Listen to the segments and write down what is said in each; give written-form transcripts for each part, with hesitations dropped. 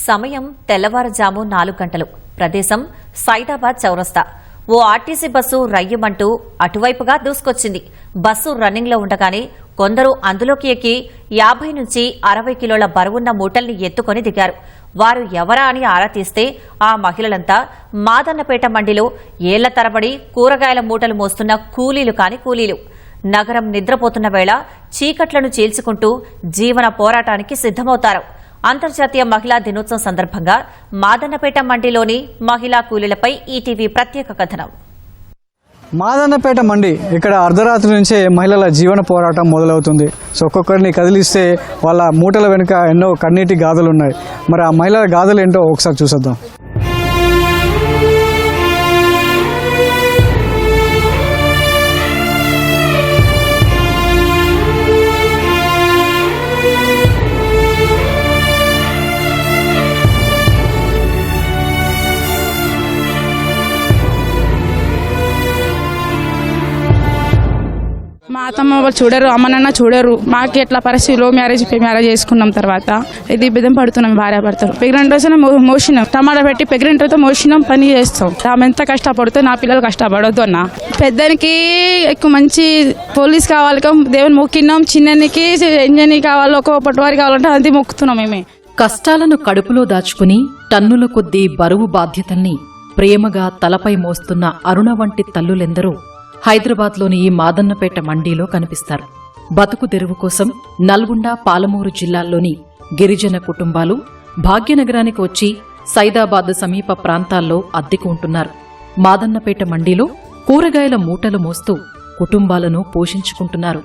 సమయం తెల్లవారుజాము 4 గంటలు. ప్రదేశం సైదాబాద్ చౌరస్తా. ఓ ఆర్టీసీ బస్సు రయ్యమంటూ అటువైపుగా దూసుకొచ్చింది. బస్సు రన్నింగ్లో ఉండగానే కొందరు అందులోకి ఎక్కి 50 నుంచి 60 కిలోల బరువున్న మూటల్ని ఎత్తుకొని దిగారు. వారు ఎవరా అని ఆరా తీస్తే ఆ మహిళలంతా మాదన్నపేట మండిలో ఏళ్ల తరబడి కూరగాయల మూటలు మోస్తున్న కూలీలు. నగరం నిద్రపోతున్న వేళ చీకట్లను చీల్చుకుంటూ జీవన పోరాటానికి సిద్దమవుతారు. అంతర్జాతీయ మహిళా దినోత్సవం సందర్భంగా మాదన్నపేట మండిలోని మహిళా కూలీలపై ఈటీవీ ప్రత్యేక కథనం. మాదన్నపేట మండి ఇక్కడ అర్ధరాత్రి నుంచే మహిళల జీవన పోరాటం మొదలవుతుంది. సో ఒక్కొక్కరిని కదిలిస్తే వాళ్ళ మూటల వెనుక ఎన్నో కన్నీటి గాథలు ఉన్నాయి. మరి ఆ మహిళల గాథలు ఏంటో ఒకసారి చూసేద్దాం. మా అత్తమ్మ వాళ్ళు చూడరు, అమ్మ నాన్న చూడరు. మాకు ఎట్లా పరిస్థితి లో మ్యారేజ్ చేసుకున్నాం. తర్వాత ఇది బిద్దం పడుతున్నాం. భార్య భర్తలు ప్రెగ్నెంట్ రోజున మోసినాం, టమాటా పెట్టి ప్రెగ్నెంట్ అయితే మోసినాం, పని చేస్తాం. ఆమె ఎంత కష్టపడితే నా పిల్లలు కష్టపడొద్దు అన్న. పెద్దనికి ఎక్కువ మంచి పోలీస్ కావాలి, దేవుని మొక్కినాం. చిన్ననికి ఇంజనీర్ కావాలి, ఒక పట్టువారి కావాలంటే అది మొక్కుతున్నాం. మేమే కష్టాలను కడుపులో దాచుకుని టన్నుల కొద్దీ బరువు బాధ్యతల్ని ప్రేమగా తలపై మోస్తున్న అరుణ వంటి తల్లులెందరో హైదరాబాద్లోని ఈ మాదన్నపేట మండీలో కనిపిస్తారు. బతుకు తెరువు కోసం నల్గొండ, పాలమూరు జిల్లాల్లోని గిరిజన కుటుంబాలు భాగ్యనగరానికి వచ్చి సైదాబాద్ సమీప ప్రాంతాల్లో అద్దెకు ఉంటున్నారు. మాదన్నపేట మండీలో కూరగాయల మూటలు మోస్తూ కుటుంబాలను పోషించుకుంటున్నారు.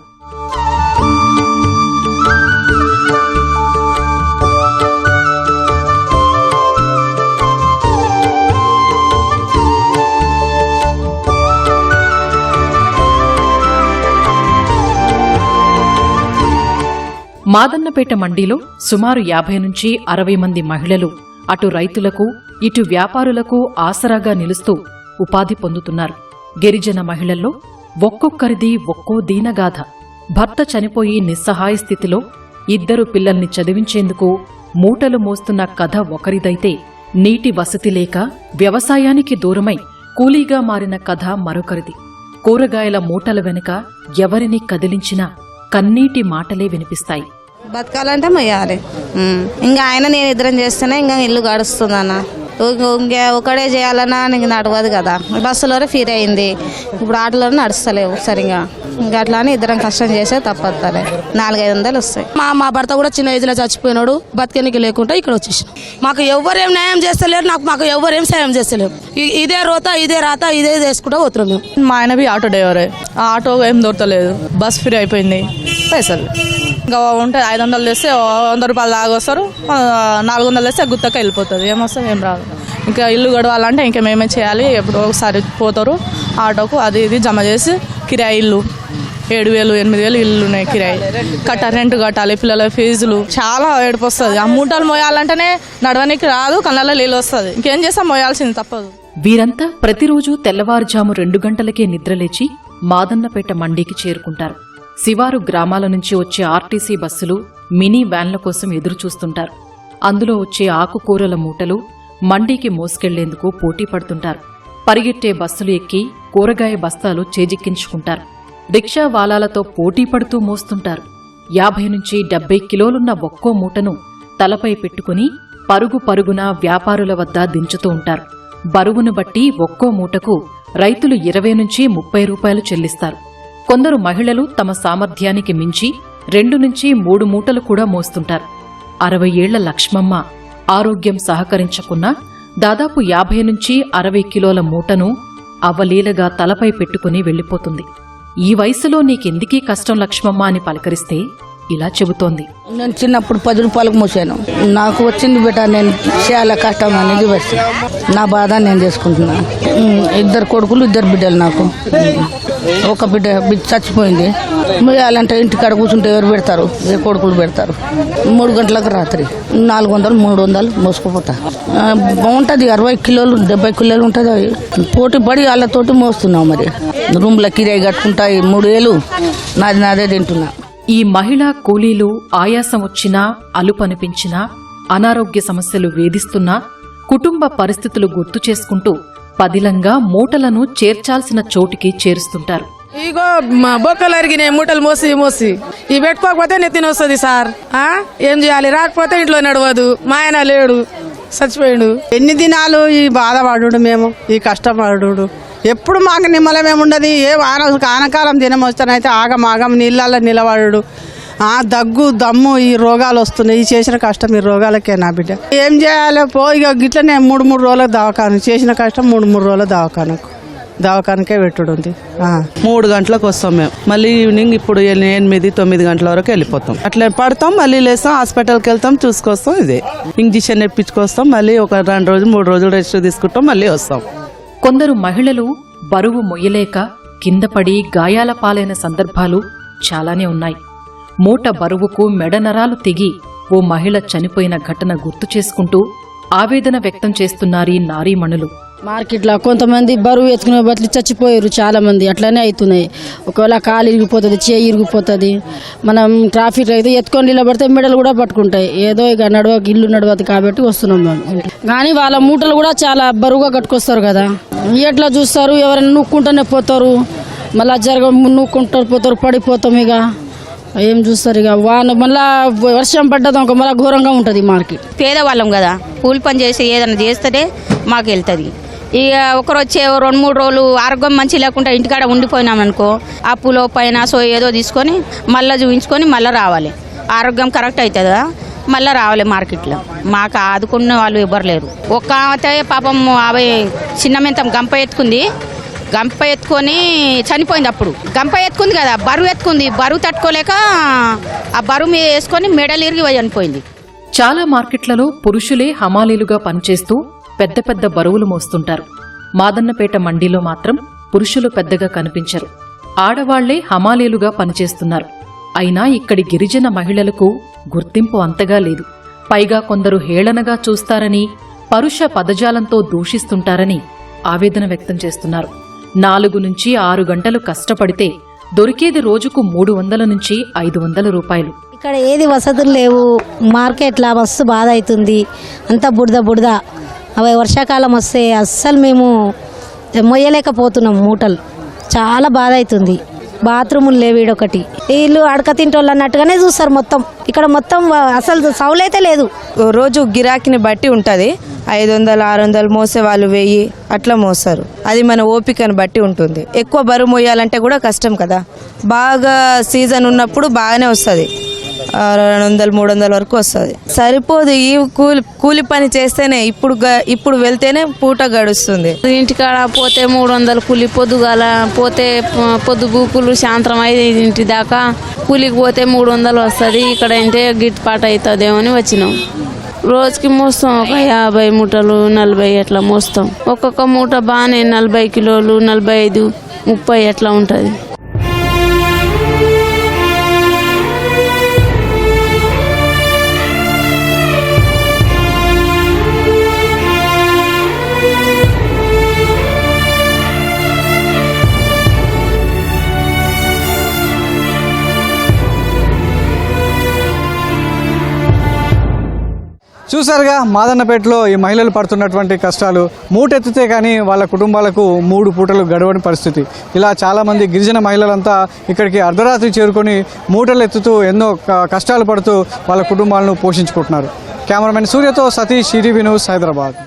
మాదన్నపేట మండీలో సుమారు 50 నుంచి 60 మంది మహిళలు అటు రైతులకు ఇటు వ్యాపారులకు ఆసరాగా నిలుస్తూ ఉపాధి పొందుతున్నారు. గిరిజన మహిళల్లో ఒక్కొక్కరిది ఒక్కో దీనగాథ. భర్త చనిపోయి నిస్సహాయ స్థితిలో 2 పిల్లల్ని చదివించేందుకు మూటలు మోస్తున్న కథ ఒకరిదైతే, నీటి వసతి లేక వ్యవసాయానికి దూరమై కూలీగా మారిన కథ మరొకరిది. కూరగాయల మూటల వెనుక ఎవరిని కదిలించినా కన్నీటి మాటలే వినిపిస్తాయి. బతకాలంటే మొయ్యాలి. ఇంకా ఆయన నేను ఇద్దరం చేస్తేనే ఇంకా ఇల్లు గడుస్తుందన్న. ఇంకా ఒకడే చేయాలన్నా నీకు నడవదు కదా. బస్సులోనే ఫీర్ అయింది, ఇప్పుడు ఆటోలోనే నడుస్తలేవు సరిగా. ఇంకా అట్లా అని ఇద్దరం కష్టం చేసే తప్పదు. 400-500 వస్తాయి. మా భర్త కూడా చిన్న ఏజ్లో చచ్చిపోయినాడు. బతికేనికి లేకుండా ఇక్కడ వచ్చేసి మాకు ఎవరేం న్యాయం చేస్తలేరు. మాకు ఎవరేం సాయం చేస్తలేరు. ఇదే రోత, ఇదే రాత, ఇదే చేసుకుంటా పోతున్నాం మేము. మా ఆయనవి ఆటో డ్రైవరే. ఆ ఆటో ఏం దొరకలేదు, బస్ ఫ్రీ అయిపోయింది. పైసలు ఇంకా ఉంటే 500 తెస్తే 100 రూపాయలు లాగొస్తారు, 400 తెస్తే గుత్తక వెళ్ళిపోతుంది. ఏమొస్తుంది, ఏం రాదు. ఇంకా ఇల్లు గడవాలంటే ఇంకా మేమే చేయాలి. ఎప్పుడో ఒకసారి పోతారు ఆటోకు, అది ఇది జమ చేసి కిరాయి ఇల్లు 7,000-8,000 ఇల్లు ఉన్నాయి. కిరాయి రెంట్ కట్టాలి, పిల్లల ఫీజులు, చాలా ఏడుపు వస్తుంది. ఆ మూటలు మోయాలంటేనే నడవనికి రాదు, కళ్ళల్లో నీళ్ళు వస్తుంది. ఇంకేం చేస్తాం, మోయాల్సింది తప్పదు. వీరంతా ప్రతిరోజు తెల్లవారుజాము 2 గంటలకే నిద్రలేచి మాదన్నపేట మండీకి చేరుకుంటారు. శివారు గ్రామాల నుంచి వచ్చే ఆర్టీసీ బస్సులు, మినీ వ్యాన్ల కోసం ఎదురుచూస్తుంటారు. అందులో వచ్చే ఆకుకూరల మూటలు మండీకి మోసుకెళ్లేందుకు పోటీ పడుతుంటారు. పరిగెట్టే బస్సులు ఎక్కి కూరగాయ బస్తాలు చేజిక్కించుకుంటారు. రిక్షా వాలాలతో పోటీ పడుతూ మోస్తుంటారు. 50 నుంచి 70 కిలోలున్న ఒక్కో మూటను తలపై పెట్టుకుని పరుగు పరుగున వ్యాపారుల వద్ద దించుతూ ఉంటారు. బరువును బట్టి ఒక్కో మూటకు రైతులు 20 నుంచి 30 రూపాయలు చెల్లిస్తారు. కొందరు మహిళలు తమ సామర్థ్యానికి మించి 2 నుంచి 3 మూటలు కూడా మోస్తుంటారు. 60 ఏళ్ల లక్ష్మమ్మ ఆరోగ్యం సహకరించకున్నా దాదాపు 50 నుంచి 60 కిలోల మూటను అవలీలగా తలపై పెట్టుకుని వెళ్లిపోతుంది. ఈ వయసులో నీకెందుకీ కష్టం లక్ష్మమ్మ అని పలకరిస్తే ఇలా చెబుతోంది. నేను చిన్నప్పుడు 10 రూపాయలకు మోసాను. నాకు వచ్చింది బిడ్డ, నేను చాలా కష్టం అనేది వచ్చి నా బాధ నేను చేసుకుంటున్నా. 2 కొడుకులు 2 బిడ్డలు. నాకు ఒక బిడ్డ చచ్చిపోయింది. మొయ్యాలంటే ఇంటికాడ కూర్చుంటే ఎవరు పెడతారు? ఏ కొడుకులు పెడతారు? 3 గంటలకు రాత్రి 400-300 మోసుకుపోతా. బాగుంటుంది. 60 కిలోలు 70 కిలోలు ఉంటుంది. పోటీ పడి వాళ్ళతోటి మోస్తున్నావు. మరి రూమ్ల కిరాయి కట్టుకుంటా 3 ఏళ్ళు నాదే తింటున్నా. ఈ మహిళా కూలీలు ఆయాసం వచ్చినా, అలుపనిపించినా అనారోగ్య సమస్యలు వేధిస్తున్నా కుటుంబ పరిస్థితులు గుర్తు చేసుకుంటూ పదిలంగా మూటలను చేర్చాల్సిన చోటికి చేరుస్తుంటారు. ఇగో బొక్కలు అరిగినాయి మూటలు మోసి ఇవి పెట్టుకోకపోతే నెత్తిన వస్తుంది సార్. ఏం చేయాలి? రాకపోతే ఇంట్లో నడవదు. మా ఆయన లేడు, చచ్చిపోయాడు. ఎన్ని దినాలు ఈ బాధపడు, మేము ఈ కష్టపడు. ఎప్పుడు మాకు నిమ్మలమేముండదు. ఏ ఆనకాలం దినం వస్తానైతే ఆగం నీళ్ళల్లో నిలబడు. దగ్గు దమ్ము ఈ రోగాలు వస్తున్నాయి. ఈ చేసిన కష్టం ఈ రోగాలకే నా బిడ్డ. ఏం చేయాలి? ఇక గిట్లనే 3 రోజులకు దవాఖాన చేసిన కష్టం 3 రోజుల దవాఖానకే పెట్టుడుంది. 3 గంటలకు వస్తాం మేము. మళ్ళీ ఈవినింగ్ ఇప్పుడు 8-9 గంటల వరకు వెళ్ళిపోతాం. అట్లా పడతాం, మళ్ళీ లేస్తాం, హాస్పిటల్కి వెళ్తాం, చూసుకొస్తాం. ఇదే ఇంజక్షన్ ఎప్పించుకొస్తాం. మళ్ళీ ఒక 2 రోజులు 3 రోజులు రెస్ట్ తీసుకుంటాం, మళ్ళీ వస్తాం. కొందరు మహిళలు బరువు మొయ్యలేక కింద పడి గాయాల పాలైన సందర్భాలు చాలానే ఉన్నాయి. మూట బరువుకు మెడనరాలు తెగి ఓ మహిళ చనిపోయిన ఘటన గుర్తు చేసుకుంటూ ఆవేదన వ్యక్తం చేస్తున్నారీ నారీమణులు. మార్కెట్లో కొంతమంది బరువు ఎత్తుకునే బట్టలు చచ్చిపోయారు. చాలా మంది అట్లనే అవుతున్నాయి. ఒకవేళ కాలు ఇరిగిపోతుంది, చేయి ఇరిగిపోతుంది. మనం ట్రాఫిక్ అయితే ఎత్తుకొని నిలబడితే మెడలు కూడా పట్టుకుంటాయి. ఏదో ఇక ఇల్లు నడవదు కాబట్టి వస్తున్నాం మేము. కానీ వాళ్ళ మూటలు కూడా చాలా బరువుగా కట్టుకొస్తారు కదా. ఎట్లా చూస్తారు? ఎవరైనా నూక్కుంటూనే పోతారు, మళ్ళా నూక్కుంటారు పోతారు, పడిపోతాం. ఇక ఏం చూస్తారు? ఇక మళ్ళా వర్షం పడ్డది ఒక మళ్ళీ ఘోరంగా ఉంటుంది మార్కెట్. పేదవాళ్ళం కదా, కూలి పని చేసి ఏదైనా చేస్తేనే మాకు వెళ్తుంది. ఇక ఒకరు వచ్చే 2-3 రోజులు ఆరోగ్యం మంచి లేకుండా ఇంటికాడ ఉండిపోయినామనుకో, అప్పులో పైన ఏదో తీసుకొని మళ్ళీ చూపించుకొని మళ్ళీ రావాలి. ఆరోగ్యం కరెక్ట్ అవుతుందా? మళ్ళీ రావాలి మార్కెట్లో. మాకు ఆదుకున్న వాళ్ళు ఎవ్వరు లేరు. ఒక్క ఆమె పాపం చిన్న మెంతం గంప ఎత్తుకొని చనిపోయింది. అప్పుడు గంప ఎత్తుకుంది కదా, బరువు ఎత్తుకుంది. బరువు తట్టుకోలేక ఆ బరువు మీద వేసుకొని మెడలు ఇరిగి చనిపోయింది. చాలా మార్కెట్లలో పురుషులే హమాలీలుగా పనిచేస్తూ పెద్ద పెద్ద బరువులు మోస్తుంటారు. మాదన్నపేట మండీలో మాత్రం పురుషులు పెద్దగా కనిపించరు. ఆడవాళ్లే హమాలీలుగా పనిచేస్తున్నారు. అయినా ఇక్కడి గిరిజన మహిళలకు గుర్తింపు అంతగా లేదు. పైగా కొందరు హేళనగా చూస్తారని, పరుష పదజాలంతో దూషిస్తుంటారని ఆవేదన వ్యక్తం చేస్తున్నారు. 4-6 గంటలు కష్టపడితే దొరికేది రోజుకు 300 నుంచి 500 రూపాయలు. ఇక్కడ ఏది వసతులు లేవు. మార్కెట్లా మస్తు బాధ అవుతుంది. అంతా బుడద. అవి వర్షాకాలం వస్తే అస్సలు మేము మొయ్యలేకపోతున్నాం. మూటలు చాలా బాధ అవుతుంది. బాత్రూములు లేవు. ఈడొకటి వీళ్ళు అడక తింటోళ్ళు అన్నట్టుగానే చూస్తారు. మొత్తం ఇక్కడ మొత్తం అసలు సౌలైతే లేదు. రోజు గిరాకీని బట్టి ఉంటుంది. 500-600 మోసే వాళ్ళు 1000 అట్లా మోస్తారు. అది మన ఓపికను బట్టి ఉంటుంది. ఎక్కువ బరువు మోయాలంటే కూడా కష్టం కదా. బాగా సీజన్ ఉన్నప్పుడు బాగానే వస్తుంది. 200-300 వరకు వస్తుంది. సరిపోదు. ఈ కూలి పని చేస్తేనే ఇప్పుడు వెళ్తేనే పూట గడుస్తుంది. ఇంటికాడ పోతే 300 కూలి, పొద్దుగాల పోతే పొద్దుగూకులు సాయంత్రం 5 దాకా కూలికి పోతే 300 వస్తుంది. ఇక్కడ అంటే గిట్టుబాటు అవుతుందేమో అని వచ్చినాం. రోజుకి మోస్తాం ఒక 50 మూటలు 40 అట్లా మోస్తాం. ఒక్కొక్క మూట బాగానే 40 కిలోలు, 45, 30 అట్లా ఉంటుంది. చూసారుగా మాదన్నపేటలో ఈ మహిళలు పడుతున్నటువంటి కష్టాలు. మూటెత్తితే కానీ వాళ్ళ కుటుంబాలకు 3 పూటలు గడవని పరిస్థితి. ఇలా చాలామంది గిరిజన మహిళలంతా ఇక్కడికి అర్ధరాత్రి చేరుకొని మూటలు ఎత్తుతూ ఎన్నో కష్టాలు పడుతూ వాళ్ళ కుటుంబాలను పోషించుకుంటున్నారు. కెమెరామెన్ సూర్యతో సతీష్, ఈటీవీ న్యూస్, హైదరాబాద్.